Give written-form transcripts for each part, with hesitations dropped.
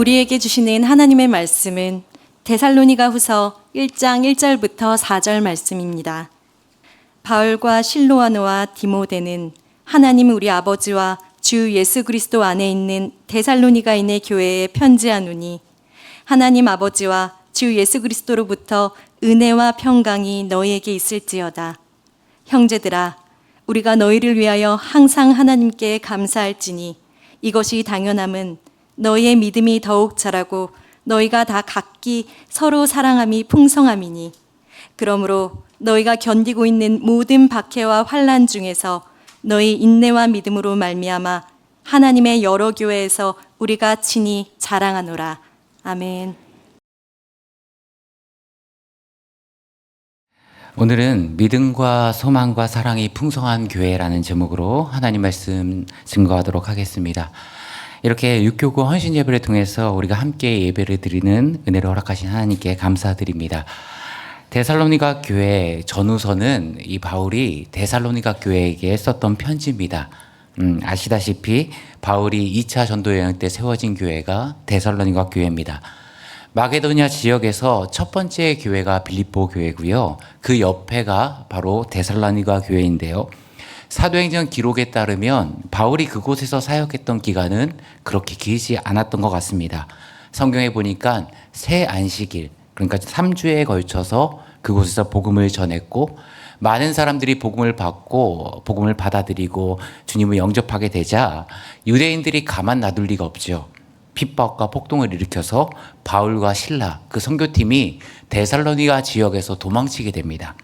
우리에게 주시는 하나님의 말씀은 데살로니가 후서 1장 1절부터 4절 말씀입니다. 바울과 실로아노와 디모데는 하나님 우리 아버지와 주 예수 그리스도 안에 있는 데살로니가인의 교회에 편지하노니 하나님 아버지와 주 예수 그리스도로부터 은혜와 평강이 너희에게 있을지어다. 형제들아, 우리가 너희를 위하여 항상 하나님께 감사할지니 이것이 당연함은 너희의 믿음이 더욱 자라고 너희가 다 각기 서로 사랑함이 풍성함이니 그러므로 너희가 견디고 있는 모든 박해와 환난 중에서 너희 인내와 믿음으로 말미암아 하나님의 여러 교회에서 우리가 친히 자랑하노라. 아멘. 오늘은 믿음과 소망과 사랑이 풍성한 교회라는 제목으로 하나님 말씀 증거하도록 하겠습니다. 이렇게 육교구 헌신 예배를 통해서 우리가 함께 예배를 드리는 은혜를 허락하신 하나님께 감사드립니다. 데살로니가 교회 전후서는 이 바울이 데살로니가 교회에게 썼던 편지입니다. 아시다시피 바울이 2차 전도 여행 때 세워진 교회가 데살로니가 교회입니다. 마게도냐 지역에서 첫 번째 교회가 빌립보 교회고요. 그 옆에가 바로 데살로니가 교회인데요. 사도행전 기록에 따르면 바울이 그곳에서 사역했던 기간은 그렇게 길지 않았던 것 같습니다. 성경에 보니까 새 안식일, 그러니까 3주에 걸쳐서 그곳에서 복음을 전했고 많은 사람들이 복음을 받고 복음을 받아들이고 주님을 영접하게 되자 유대인들이 가만 놔둘 리가 없죠. 핍박과 폭동을 일으켜서 바울과 실라 그 선교팀이 데살로니가 지역에서 도망치게 됩니다.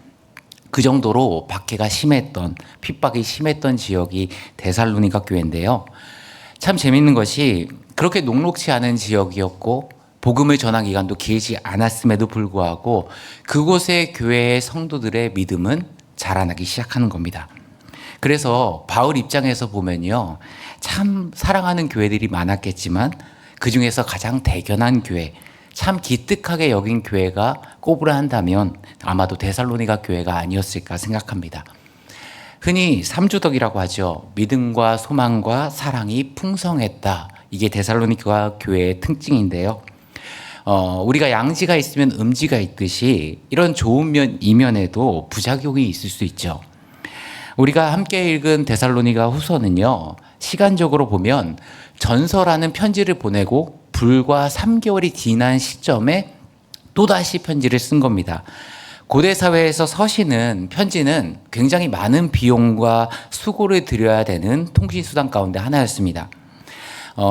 그 정도로 박해가 심했던, 핍박이 심했던 지역이 데살로니가 교회인데요. 참 재밌는 것이 그렇게 녹록지 않은 지역이었고 복음을 전한 기간도 길지 않았음에도 불구하고 그곳의 교회의 성도들의 믿음은 자라나기 시작하는 겁니다. 그래서 바울 입장에서 보면요, 참 사랑하는 교회들이 많았겠지만 그 중에서 가장 대견한 교회, 참 기특하게 여긴 교회가 꼽으라 한다면 아마도 데살로니가 교회가 아니었을까 생각합니다. 흔히 삼주덕이라고 하죠. 믿음과 소망과 사랑이 풍성했다. 이게 데살로니가 교회의 특징인데요. 우리가 양지가 있으면 음지가 있듯이 이런 좋은 면 이면에도 부작용이 있을 수 있죠. 우리가 함께 읽은 데살로니가 후서는요, 시간적으로 보면 전서라는 편지를 보내고 불과 3개월이 지난 시점에 또다시 편지를 쓴 겁니다. 고대 사회에서 편지는 굉장히 많은 비용과 수고를 들여야 되는 통신수단 가운데 하나였습니다.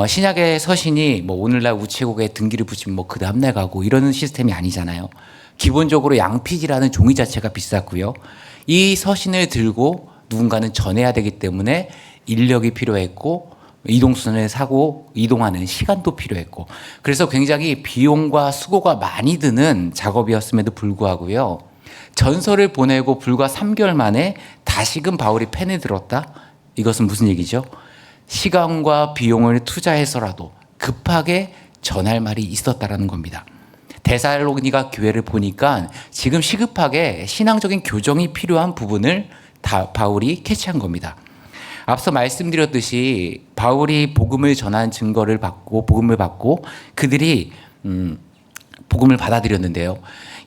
신약의 서신이 오늘날 우체국에 등기를 붙이면 그 다음날 가고 이러는 시스템이 아니잖아요. 기본적으로 양피지라는 종이 자체가 비쌌고요. 이 서신을 들고 누군가는 전해야 되기 때문에 인력이 필요했고 이동수단을 사고 이동하는 시간도 필요했고 그래서 굉장히 비용과 수고가 많이 드는 작업이었음에도 불구하고요. 전서를 보내고 불과 3개월 만에 다시금 바울이 펜을 들었다? 이것은 무슨 얘기죠? 시간과 비용을 투자해서라도 급하게 전할 말이 있었다라는 겁니다. 데살로니가 교회를 보니까 지금 시급하게 신앙적인 교정이 필요한 부분을 다 바울이 캐치한 겁니다. 앞서 말씀드렸듯이 바울이 복음을 전한 증거를 받고 복음을 받고 그들이 복음을 받아들였는데요.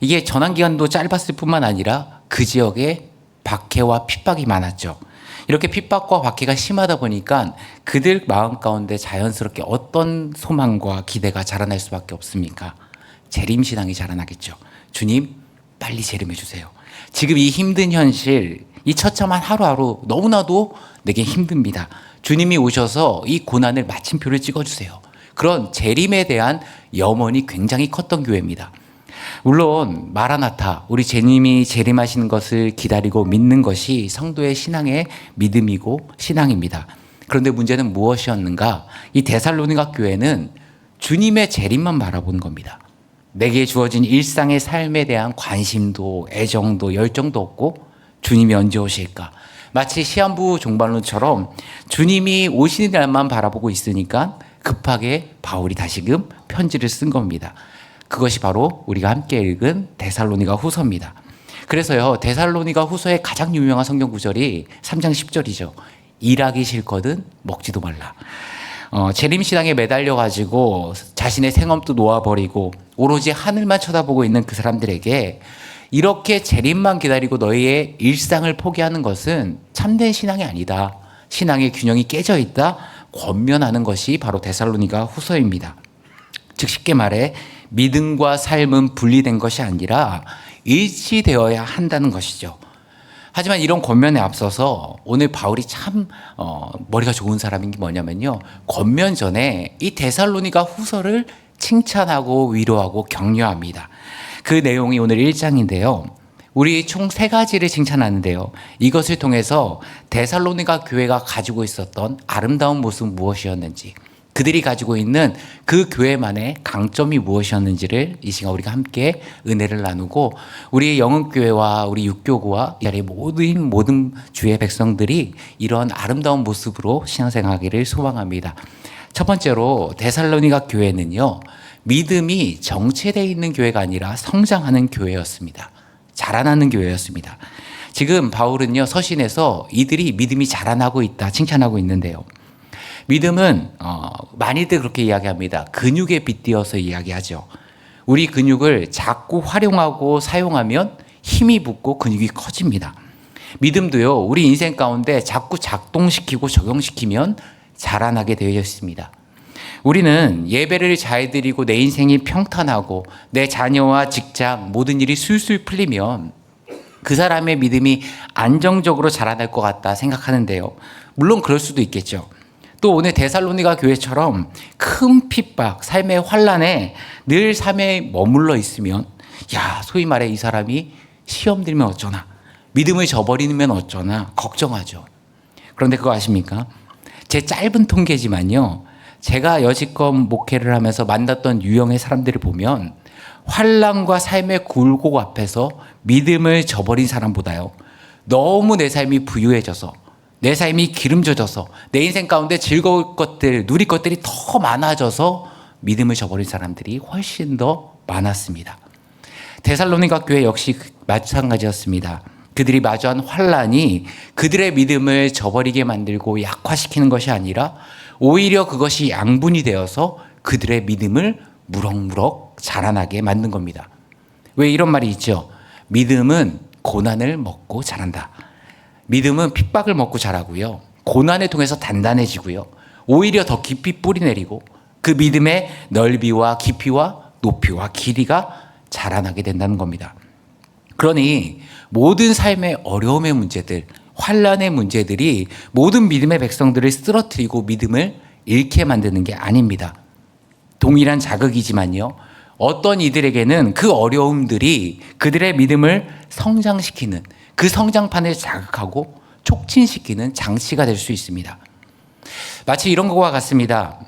이게 전한 기간도 짧았을 뿐만 아니라 그 지역에 박해와 핍박이 많았죠. 이렇게 핍박과 박해가 심하다 보니까 그들 마음 가운데 자연스럽게 어떤 소망과 기대가 자라날 수밖에 없습니까? 재림신앙이 자라나겠죠. 주님, 빨리 재림해 주세요. 지금 이 힘든 현실, 이 처참한 하루하루 너무나도 내게 힘듭니다. 주님이 오셔서 이 고난을 마침표를 찍어주세요. 그런 재림에 대한 염원이 굉장히 컸던 교회입니다. 물론 마라나타, 우리 주님이 재림하시는 것을 기다리고 믿는 것이 성도의 신앙의 믿음이고 신앙입니다. 그런데 문제는 무엇이었는가? 이 데살로니가 교회는 주님의 재림만 바라보는 겁니다. 내게 주어진 일상의 삶에 대한 관심도 애정도 열정도 없고 주님이 언제 오실까? 마치 시한부 종말론처럼 주님이 오시는 날만 바라보고 있으니까 급하게 바울이 다시금 편지를 쓴 겁니다. 그것이 바로 우리가 함께 읽은 데살로니가 후서입니다. 그래서요, 데살로니가 후서의 가장 유명한 성경 구절이 3장 10절이죠. 일하기 싫거든 먹지도 말라. 재림신앙에 매달려가지고 자신의 생업도 놓아버리고 오로지 하늘만 쳐다보고 있는 그 사람들에게 이렇게 재림만 기다리고 너희의 일상을 포기하는 것은 참된 신앙이 아니다. 신앙의 균형이 깨져 있다. 권면하는 것이 바로 데살로니가 후서입니다. 즉 쉽게 말해 믿음과 삶은 분리된 것이 아니라 일치되어야 한다는 것이죠. 하지만 이런 권면에 앞서서 오늘 바울이 참 머리가 좋은 사람인 게 뭐냐면요. 권면 전에 이 데살로니가 후서를 칭찬하고 위로하고 격려합니다. 그 내용이 오늘 1장인데요. 우리 총 3가지를 칭찬하는데요. 이것을 통해서 데살로니가 교회가 가지고 있었던 아름다운 모습은 무엇이었는지, 그들이 가지고 있는 그 교회만의 강점이 무엇이었는지를 이 시간 우리가 함께 은혜를 나누고 우리 영흥교회와 우리 육교구와 이 자리의 모든 주의 백성들이 이런 아름다운 모습으로 신앙생활하기를 소망합니다. 첫 번째로 데살로니가 교회는요. 믿음이 정체되어 있는 교회가 아니라 성장하는 교회였습니다. 자라나는 교회였습니다. 지금 바울은요. 서신에서 이들이 믿음이 자라나고 있다 칭찬하고 있는데요. 믿음은 많이들 그렇게 이야기합니다. 근육에 빗대어서 이야기하죠. 우리 근육을 자꾸 활용하고 사용하면 힘이 붙고 근육이 커집니다. 믿음도요. 우리 인생 가운데 자꾸 작동시키고 적용시키면 자라나게 되어 있습니다. 우리는 예배를 잘 드리고 내 인생이 평탄하고 내 자녀와 직장 모든 일이 술술 풀리면 그 사람의 믿음이 안정적으로 자라날 것 같다 생각하는데요. 물론 그럴 수도 있겠죠. 또 오늘 데살로니가 교회처럼 큰 핍박, 삶의 환란에 늘 삶에 머물러 있으면 소위 말해 이 사람이 시험 들면 어쩌나, 믿음을 저버리면 어쩌나 걱정하죠. 그런데 그거 아십니까? 제 짧은 통계지만요. 제가 여지껏 목회를 하면서 만났던 유형의 사람들을 보면 환란과 삶의 굴곡 앞에서 믿음을 저버린 사람보다요. 너무 내 삶이 부유해져서 내 삶이 기름져져서 내 인생 가운데 즐거울 것들, 누릴 것들이 더 많아져서 믿음을 저버린 사람들이 훨씬 더 많았습니다. 데살로니가 교회 역시 마찬가지였습니다. 그들이 마주한 환란이 그들의 믿음을 저버리게 만들고 약화시키는 것이 아니라 오히려 그것이 양분이 되어서 그들의 믿음을 무럭무럭 자라나게 만든 겁니다. 왜 이런 말이 있죠? 믿음은 고난을 먹고 자란다. 믿음은 핍박을 먹고 자라고요. 고난을 통해서 단단해지고요. 오히려 더 깊이 뿌리내리고 그 믿음의 넓이와 깊이와 높이와 길이가 자라나게 된다는 겁니다. 그러니 모든 삶의 어려움의 문제들, 환란의 문제들이 모든 믿음의 백성들을 쓰러뜨리고 믿음을 잃게 만드는 게 아닙니다. 동일한 자극이지만요. 어떤 이들에게는 그 어려움들이 그들의 믿음을 성장시키는 그 성장판을 자극하고 촉진시키는 장치가 될 수 있습니다. 마치 이런 것과 같습니다.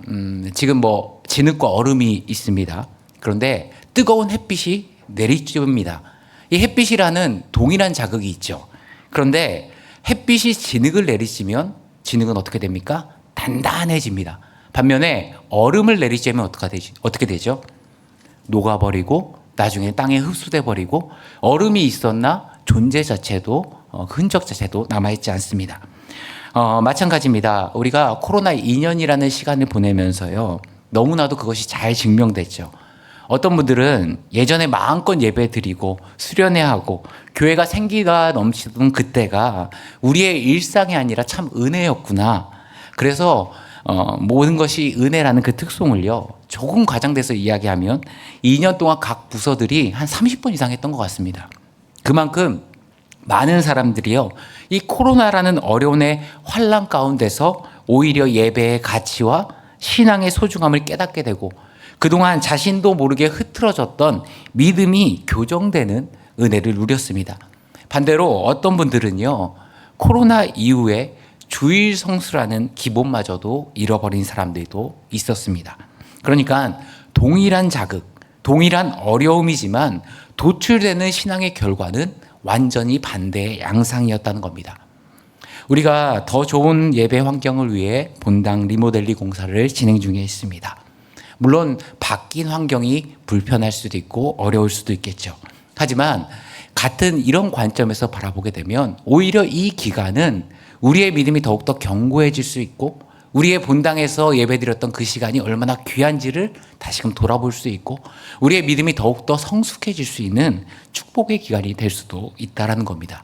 지금 진흙과 얼음이 있습니다. 그런데 뜨거운 햇빛이 내리쬐입니다. 이 햇빛이라는 동일한 자극이 있죠. 그런데 햇빛이 진흙을 내리쬐면 진흙은 어떻게 됩니까? 단단해집니다. 반면에 얼음을 내리쬐면 어떻게 되죠? 녹아버리고 나중에 땅에 흡수돼 버리고 얼음이 있었나 존재 자체도 흔적 자체도 남아있지 않습니다. 마찬가지입니다. 우리가 코로나 2년이라는 시간을 보내면서요. 너무나도 그것이 잘 증명됐죠. 어떤 분들은 예전에 마음껏 예배 드리고 수련회하고 교회가 생기가 넘치던 그때가 우리의 일상이 아니라 참 은혜였구나. 그래서 모든 것이 은혜라는 그 특성을요. 조금 과장돼서 이야기하면 2년 동안 각 부서들이 한 30번 이상 했던 것 같습니다. 그만큼 많은 사람들이요. 이 코로나라는 어려움의 환란 가운데서 오히려 예배의 가치와 신앙의 소중함을 깨닫게 되고 그동안 자신도 모르게 흐트러졌던 믿음이 교정되는 은혜를 누렸습니다. 반대로 어떤 분들은요. 코로나 이후에 주일 성수라는 기본마저도 잃어버린 사람들도 있었습니다. 그러니까 동일한 자극, 동일한 어려움이지만 도출되는 신앙의 결과는 완전히 반대의 양상이었다는 겁니다. 우리가 더 좋은 예배 환경을 위해 본당 리모델링 공사를 진행 중에 있습니다. 물론 바뀐 환경이 불편할 수도 있고 어려울 수도 있겠죠. 하지만 같은 이런 관점에서 바라보게 되면 오히려 이 기간은 우리의 믿음이 더욱더 견고해질 수 있고 우리의 본당에서 예배드렸던 그 시간이 얼마나 귀한지를 다시금 돌아볼 수 있고 우리의 믿음이 더욱더 성숙해질 수 있는 축복의 기간이 될 수도 있다는 겁니다.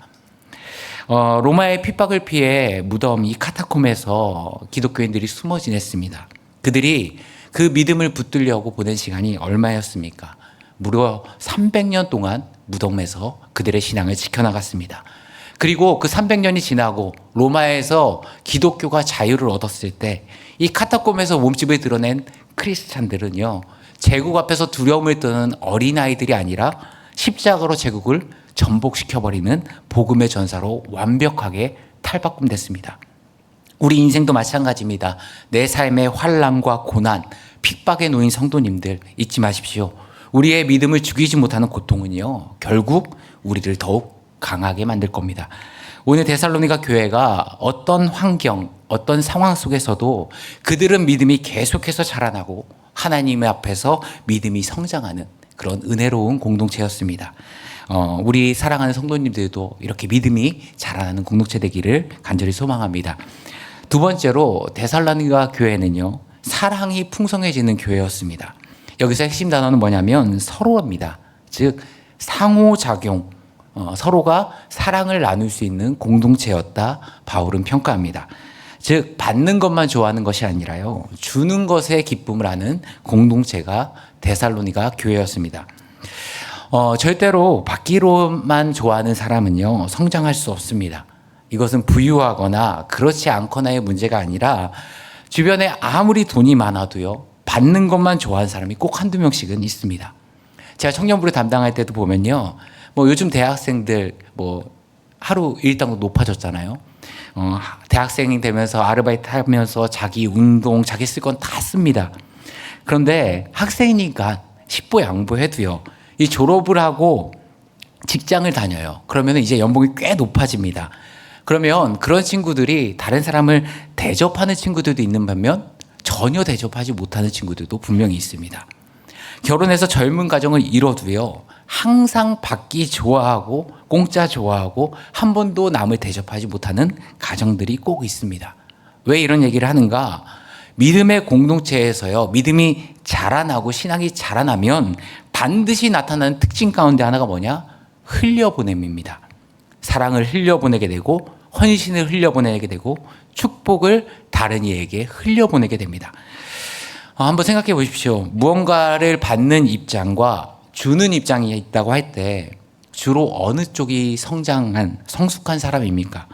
로마의 핍박을 피해 무덤 이 카타콤에서 기독교인들이 숨어 지냈습니다. 그들이 그 믿음을 붙들려고 보낸 시간이 얼마였습니까? 무려 300년 동안 무덤에서 그들의 신앙을 지켜나갔습니다. 그리고 그 300년이 지나고 로마에서 기독교가 자유를 얻었을 때 이 카타콤에서 몸집을 드러낸 크리스찬들은요, 제국 앞에서 두려움을 떠는 어린아이들이 아니라 십자가로 제국을 전복시켜버리는 복음의 전사로 완벽하게 탈바꿈됐습니다. 우리 인생도 마찬가지입니다. 내 삶의 환난과 고난, 핍박에 놓인 성도님들 잊지 마십시오. 우리의 믿음을 죽이지 못하는 고통은요, 결국 우리를 더욱 강하게 만들 겁니다. 오늘 데살로니가 교회가 어떤 환경, 어떤 상황 속에서도 그들은 믿음이 계속해서 자라나고 하나님 앞에서 믿음이 성장하는 그런 은혜로운 공동체였습니다. 우리 사랑하는 성도님들도 이렇게 믿음이 자라나는 공동체 되기를 간절히 소망합니다. 두 번째로 데살로니가 교회는요, 사랑이 풍성해지는 교회였습니다. 여기서 핵심 단어는 뭐냐면 서로입니다. 즉 상호작용, 서로가 사랑을 나눌 수 있는 공동체였다 바울은 평가합니다. 즉 받는 것만 좋아하는 것이 아니라요, 주는 것에 기쁨을 아는 공동체가 데살로니가 교회였습니다. 절대로 받기로만 좋아하는 사람은요, 성장할 수 없습니다. 이것은 부유하거나 그렇지 않거나의 문제가 아니라 주변에 아무리 돈이 많아도요, 받는 것만 좋아하는 사람이 꼭 한두 명씩은 있습니다. 제가 청년부를 담당할 때도 보면요, 요즘 대학생들 하루 일당도 높아졌잖아요. 대학생이 되면서 아르바이트 하면서 자기 운동, 자기 쓸 건 다 씁니다. 그런데 학생이니까 십보양보해도요, 이 졸업을 하고 직장을 다녀요. 그러면 이제 연봉이 꽤 높아집니다. 그러면 그런 친구들이 다른 사람을 대접하는 친구들도 있는 반면 전혀 대접하지 못하는 친구들도 분명히 있습니다. 결혼해서 젊은 가정을 이뤄도요, 항상 받기 좋아하고 공짜 좋아하고 한 번도 남을 대접하지 못하는 가정들이 꼭 있습니다. 왜 이런 얘기를 하는가? 믿음의 공동체에서요, 믿음이 자라나고 신앙이 자라나면 반드시 나타나는 특징 가운데 하나가 뭐냐? 흘려보냄입니다. 사랑을 흘려보내게 되고 헌신을 흘려보내게 되고 축복을 다른 이에게 흘려보내게 됩니다. 한번 생각해 보십시오. 무언가를 받는 입장과 주는 입장이 있다고 할 때 주로 어느 쪽이 성숙한 사람입니까?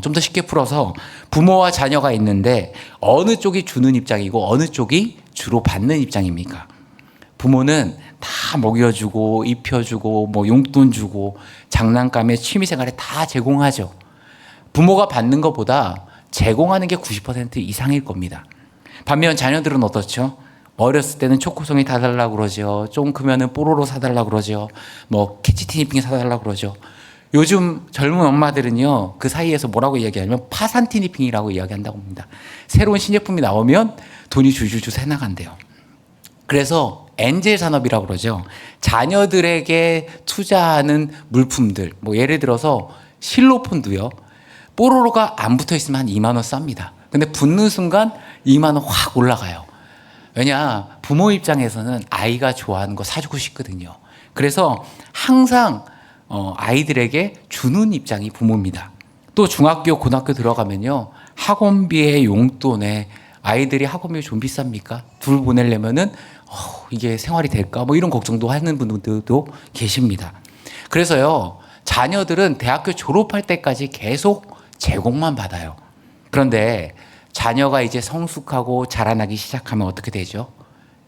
좀 더 쉽게 풀어서 부모와 자녀가 있는데 어느 쪽이 주는 입장이고 어느 쪽이 주로 받는 입장입니까? 부모는 다 먹여주고 입혀주고 용돈 주고 장난감에 취미생활에 다 제공하죠. 부모가 받는 것보다 제공하는 게 90% 이상일 겁니다. 반면 자녀들은 어떻죠? 어렸을 때는 초코송이 사달라고 그러죠. 좀 크면은 뽀로로 사달라고 그러죠. 캐치티니핑 사달라고 그러죠. 요즘 젊은 엄마들은요, 그 사이에서 뭐라고 이야기하냐면 파산티니핑이라고 이야기한다고 합니다. 새로운 신제품이 나오면 돈이 줄줄줄 새나간대요. 그래서 엔젤 산업이라고 그러죠. 자녀들에게 투자하는 물품들, 예를 들어서 실로폰도요, 뽀로로가 안 붙어 있으면 한 2만 원 쌉니다. 근데 붙는 순간 2만 원 확 올라가요. 왜냐, 부모 입장에서는 아이가 좋아하는 거 사주고 싶거든요. 그래서 항상 아이들에게 주는 입장이 부모입니다. 또 중학교, 고등학교 들어가면요, 학원비의 용돈에 아이들이 학원비 좀 비쌉니까? 둘 보내려면은 이게 생활이 될까? 이런 걱정도 하는 분들도 계십니다. 그래서요, 자녀들은 대학교 졸업할 때까지 계속 제공만 받아요. 그런데 자녀가 이제 성숙하고 자라나기 시작하면 어떻게 되죠?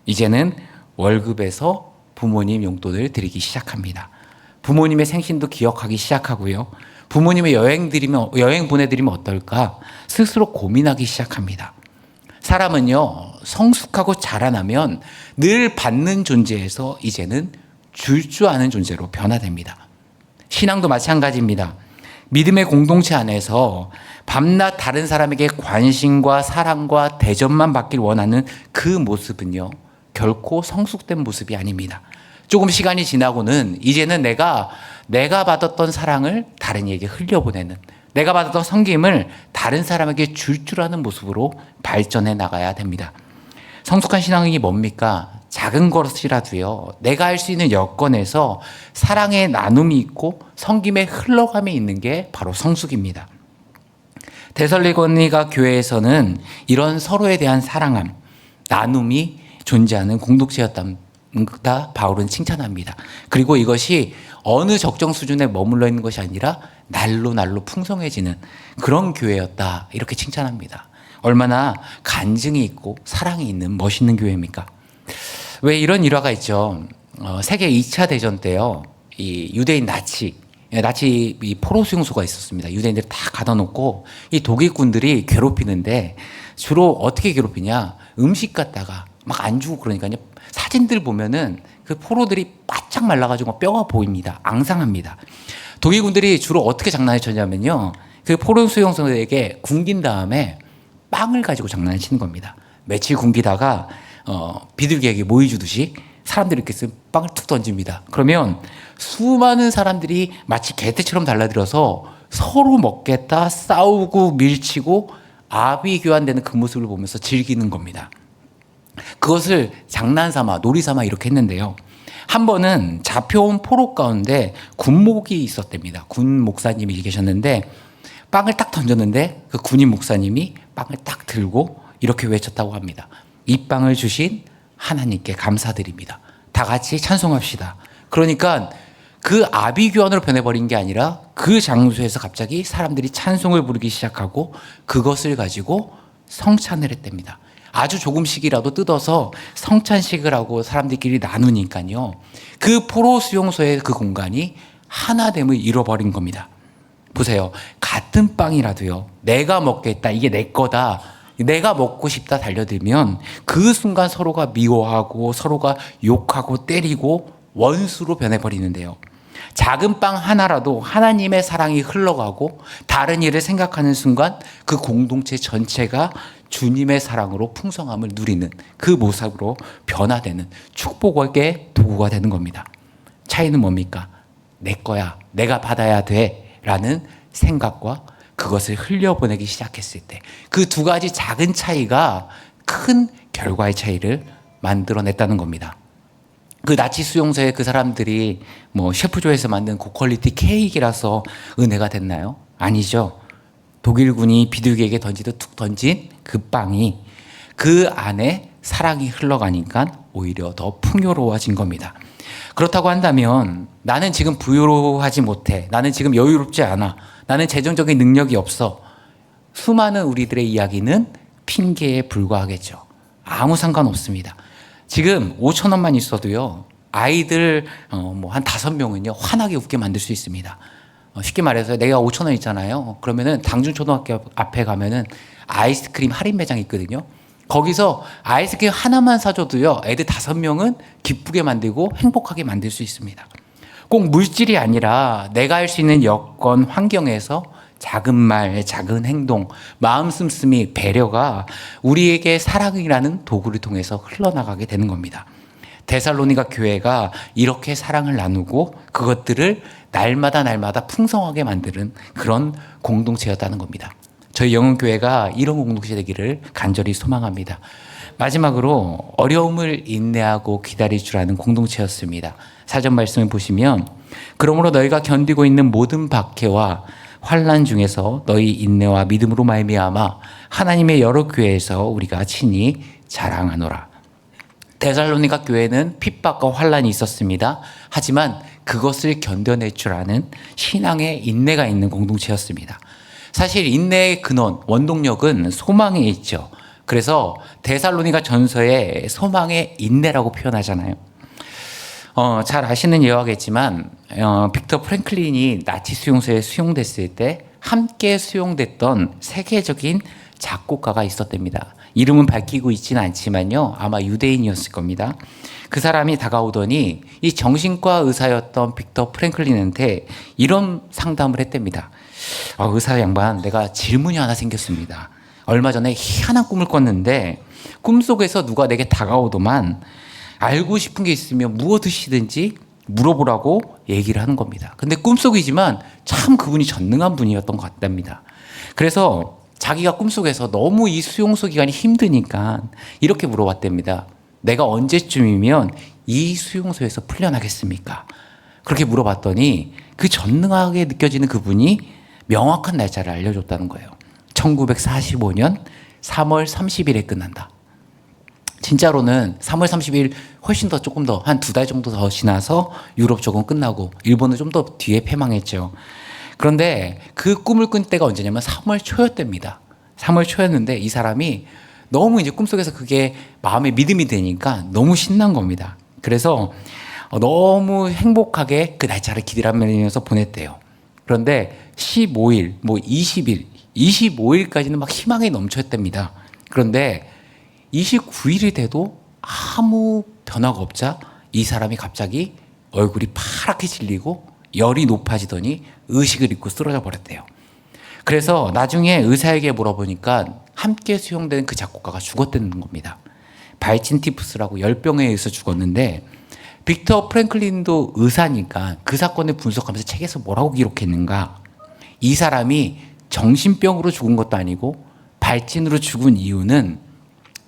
이제는 월급에서 부모님 용돈을 드리기 시작합니다. 부모님의 생신도 기억하기 시작하고요. 부모님의 여행 보내드리면 어떨까? 스스로 고민하기 시작합니다. 사람은요, 성숙하고 자라나면 늘 받는 존재에서 이제는 줄 줄 아는 존재로 변화됩니다. 신앙도 마찬가지입니다. 믿음의 공동체 안에서 밤낮 다른 사람에게 관심과 사랑과 대접만 받길 원하는 그 모습은요, 결코 성숙된 모습이 아닙니다. 조금 시간이 지나고는 이제는 내가 받았던 사랑을 다른 이에게 흘려보내는, 내가 받았던 섬김을 다른 사람에게 줄 아는 모습으로 발전해 나가야 됩니다. 성숙한 신앙이 뭡니까? 작은 것이라도요, 내가 할 수 있는 여건에서 사랑의 나눔이 있고 섬김의 흘러감이 있는 게 바로 성숙입니다. 데살로니가 교회에서는 이런 서로에 대한 사랑함, 나눔이 존재하는 공동체였다 바울은 칭찬합니다. 그리고 이것이 어느 적정 수준에 머물러 있는 것이 아니라 날로 풍성해지는 그런 교회였다 이렇게 칭찬합니다. 얼마나 간증이 있고 사랑이 있는 멋있는 교회입니까? 왜 이런 일화가 있죠. 세계 2차 대전 때요, 이 유대인 나치 이 포로 수용소가 있었습니다. 유대인들 다 가둬놓고 이 독일군들이 괴롭히는데 주로 어떻게 괴롭히냐? 음식 갖다가 막 안 주고 그러니까요. 사진들 보면은 그 포로들이 바짝 말라가지고 뼈가 보입니다. 앙상합니다. 독일군들이 주로 어떻게 장난을 쳤냐면요, 그 포로 수용소에게 굶긴 다음에 빵을 가지고 장난을 치는 겁니다. 며칠 굶기다가 비둘기에게 모이 주듯이 사람들이 이렇게 쓴 빵을 툭 던집니다. 그러면 수많은 사람들이 마치 개떼처럼 달라들어서 서로 먹겠다 싸우고 밀치고 아비 교환되는 그 모습을 보면서 즐기는 겁니다. 그것을 장난삼아 놀이삼아 이렇게 했는데요. 한 번은 잡혀온 포로 가운데 군목이 있었답니다. 군 목사님이 계셨는데 빵을 딱 던졌는데 그 군인 목사님이 빵을 딱 들고 이렇게 외쳤다고 합니다. 이 빵을 주신 하나님께 감사드립니다. 다 같이 찬송합시다. 그러니까 그 아비규환으로 변해버린 게 아니라 그 장소에서 갑자기 사람들이 찬송을 부르기 시작하고 그것을 가지고 성찬을 했답니다. 아주 조금씩이라도 뜯어서 성찬식을 하고 사람들끼리 나누니까요, 그 포로 수용소의 그 공간이 하나됨을 잃어버린 겁니다. 보세요. 같은 빵이라도요, 내가 먹겠다, 이게 내 거다, 내가 먹고 싶다 달려들면 그 순간 서로가 미워하고 서로가 욕하고 때리고 원수로 변해버리는데요. 작은 빵 하나라도 하나님의 사랑이 흘러가고 다른 일을 생각하는 순간 그 공동체 전체가 주님의 사랑으로 풍성함을 누리는 그 모습으로 변화되는 축복의 도구가 되는 겁니다. 차이는 뭡니까? 내 거야, 내가 받아야 돼 라는 생각과 그것을 흘려보내기 시작했을 때 그 두 가지 작은 차이가 큰 결과의 차이를 만들어냈다는 겁니다. 그 나치 수용소에 그 사람들이 뭐 셰프조에서 만든 고퀄리티 케이크라서 은혜가 됐나요? 아니죠. 독일군이 비둘기에게 던지듯 툭 던진 그 빵이 그 안에 사랑이 흘러가니까 오히려 더 풍요로워진 겁니다. 그렇다고 한다면 나는 지금 부유하지 못해, 나는 지금 여유롭지 않아, 나는 재정적인 능력이 없어, 수많은 우리들의 이야기는 핑계에 불과하겠죠. 아무 상관없습니다. 지금 5천 원만 있어도요, 아이들 뭐 한 5명은요 환하게 웃게 만들 수 있습니다. 쉽게 말해서 내가 5천 원 있잖아요. 그러면은 당준초등학교 앞에 가면은 아이스크림 할인 매장이 있거든요. 거기서 아이스크림 하나만 사줘도요, 애들 5명은 기쁘게 만들고 행복하게 만들 수 있습니다. 꼭 물질이 아니라 내가 할 수 있는 여건, 환경에서 작은 말, 작은 행동, 마음 씀씀이, 배려가 우리에게 사랑이라는 도구를 통해서 흘러나가게 되는 겁니다. 데살로니가 교회가 이렇게 사랑을 나누고 그것들을 날마다 풍성하게 만드는 그런 공동체였다는 겁니다. 저희 영흥교회가 이런 공동체 되기를 간절히 소망합니다. 마지막으로 어려움을 인내하고 기다릴 줄 아는 공동체였습니다. 사전 말씀을 보시면 그러므로 너희가 견디고 있는 모든 박해와 환난 중에서 너희 인내와 믿음으로 말미암아 하나님의 여러 교회에서 우리가 친히 자랑하노라. 데살로니가 교회는 핍박과 환난이 있었습니다. 하지만 그것을 견뎌낼 줄 아는 신앙의 인내가 있는 공동체였습니다. 사실 인내의 근원, 원동력은 소망에 있죠. 그래서 데살로니가 전서에 소망의 인내라고 표현하잖아요. 잘 아시는 예화겠지만 빅터 프랭클린이 나치 수용소에 수용됐을 때 함께 수용됐던 세계적인 작곡가가 있었답니다. 이름은 밝히고 있지는 않지만요, 아마 유대인이었을 겁니다. 그 사람이 다가오더니 이 정신과 의사였던 빅터 프랭클린한테 이런 상담을 했답니다. 의사 양반, 내가 질문이 하나 생겼습니다. 얼마 전에 희한한 꿈을 꿨는데 꿈속에서 누가 내게 다가오더만 알고 싶은 게 있으면 무엇이든지 물어보라고 얘기를 하는 겁니다. 근데 꿈속이지만 참 그분이 전능한 분이었던 것 같답니다. 그래서 자기가 꿈속에서 너무 이 수용소 기간이 힘드니까 이렇게 물어봤답니다. 내가 언제쯤이면 이 수용소에서 풀려나겠습니까? 그렇게 물어봤더니 그 전능하게 느껴지는 그분이 명확한 날짜를 알려줬다는 거예요. 1945년 3월 30일에 끝난다. 진짜로는 3월 30일 훨씬 더 조금 더 한 2달 정도 더 지나서 유럽 쪽은 끝나고 일본은 좀 더 뒤에 패망했죠. 그런데 그 꿈을 꾼 때가 언제냐면 3월 초였답니다. 3월 초였는데 이 사람이 너무 이제 꿈속에서 그게 마음에 믿음이 되니까 너무 신난 겁니다. 그래서 너무 행복하게 그 날짜를 기다리면서 보냈대요. 그런데 15일, 뭐 20일, 25일까지는 막 희망이 넘쳤답니다. 그런데 29일이 돼도 아무 변화가 없자 이 사람이 갑자기 얼굴이 파랗게 질리고 열이 높아지더니 의식을 잃고 쓰러져 버렸대요. 그래서 나중에 의사에게 물어보니까 함께 수용된 그 작곡가가 죽었다는 겁니다. 발진티푸스라고 열병에 의해서 죽었는데 빅터 프랭클린도 의사니까 그 사건을 분석하면서 책에서 뭐라고 기록했는가? 이 사람이 정신병으로 죽은 것도 아니고 발진으로 죽은 이유는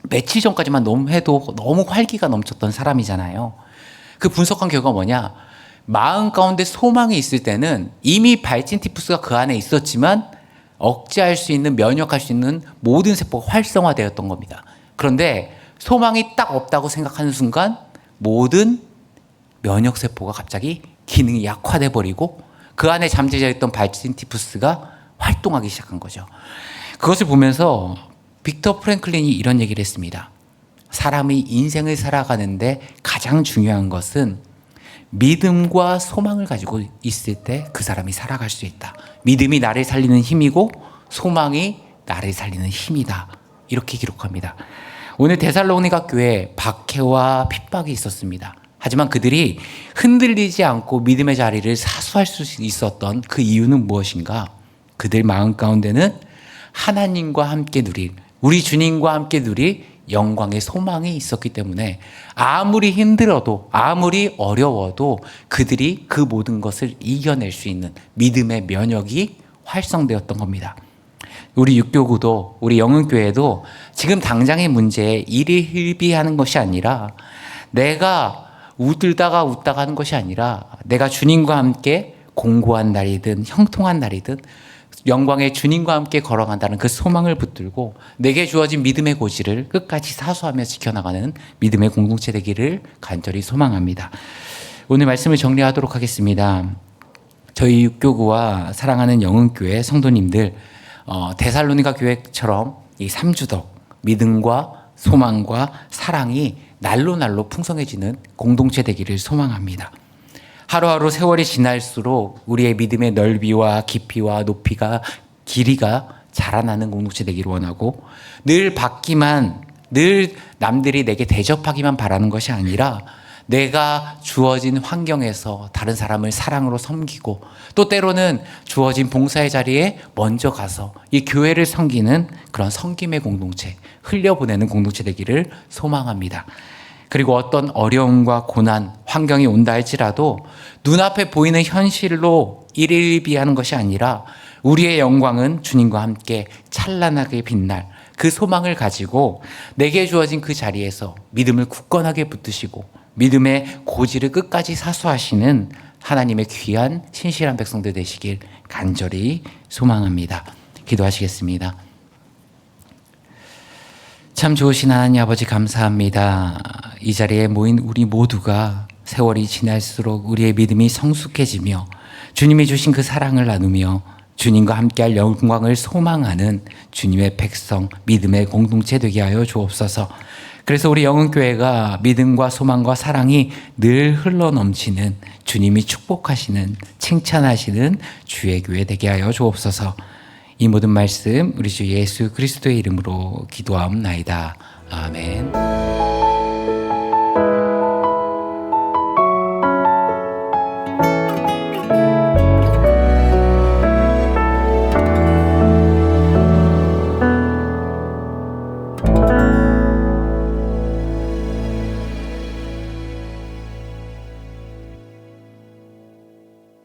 며칠 전까지만 해도 너무 활기가 넘쳤던 사람이잖아요. 그 분석한 결과가 뭐냐? 마음 가운데 소망이 있을 때는 이미 발진티푸스가 그 안에 있었지만 억제할 수 있는, 면역할 수 있는 모든 세포가 활성화되었던 겁니다. 그런데 소망이 딱 없다고 생각하는 순간 모든 면역세포가 갑자기 기능이 약화돼 버리고 그 안에 잠재져 있던 발진티푸스가 활동하기 시작한 거죠. 그것을 보면서 빅터 프랭클린이 이런 얘기를 했습니다. 사람이 인생을 살아가는데 가장 중요한 것은 믿음과 소망을 가지고 있을 때 그 사람이 살아갈 수 있다. 믿음이 나를 살리는 힘이고 소망이 나를 살리는 힘이다. 이렇게 기록합니다. 오늘 데살로니가 교회에 박해와 핍박이 있었습니다. 하지만 그들이 흔들리지 않고 믿음의 자리를 사수할 수 있었던 그 이유는 무엇인가? 그들 마음 가운데는 하나님과 함께 누릴, 우리 주님과 함께 누릴 영광의 소망이 있었기 때문에 아무리 힘들어도 아무리 어려워도 그들이 그 모든 것을 이겨낼 수 있는 믿음의 면역이 활성되었던 겁니다. 우리 육교구도 우리 영흥교회도 지금 당장의 문제에 일희일비하는 것이 아니라 내가 웃다가 하는 것이 아니라 내가 주님과 함께 공고한 날이든 형통한 날이든 영광의 주님과 함께 걸어간다는 그 소망을 붙들고 내게 주어진 믿음의 고지를 끝까지 사수하며 지켜나가는 믿음의 공동체 되기를 간절히 소망합니다. 오늘 말씀을 정리하도록 하겠습니다. 저희 육교구와 사랑하는 영흥교회 성도님들, 데살로니가 교회처럼 이 3주덕, 믿음과 소망과 사랑이 날로 풍성해지는 공동체 되기를 소망합니다. 하루하루 세월이 지날수록 우리의 믿음의 넓이와 깊이와 높이가, 길이가 자라나는 공동체 되기를 원하고 늘 남들이 내게 대접하기만 바라는 것이 아니라 내가 주어진 환경에서 다른 사람을 사랑으로 섬기고 또 때로는 주어진 봉사의 자리에 먼저 가서 이 교회를 섬기는 그런 섬김의 공동체, 흘려보내는 공동체 되기를 소망합니다. 그리고 어떤 어려움과 고난, 환경이 온다 할지라도 눈앞에 보이는 현실로 일일비하는 것이 아니라 우리의 영광은 주님과 함께 찬란하게 빛날 그 소망을 가지고 내게 주어진 그 자리에서 믿음을 굳건하게 붙드시고 믿음의 고지를 끝까지 사수하시는 하나님의 귀한 신실한 백성들 되시길 간절히 소망합니다. 기도하시겠습니다. 참 좋으신 하나님 아버지 감사합니다. 이 자리에 모인 우리 모두가 세월이 지날수록 우리의 믿음이 성숙해지며 주님이 주신 그 사랑을 나누며 주님과 함께할 영광을 소망하는 주님의 백성, 믿음의 공동체 되게 하여 주옵소서. 그래서 우리 영흥교회가 믿음과 소망과 사랑이 늘 흘러넘치는 주님이 축복하시는, 칭찬하시는 주의 교회 되게 하여 주옵소서. 이 모든 말씀 우리 주 예수 그리스도의 이름으로 기도하옵나이다. 아멘.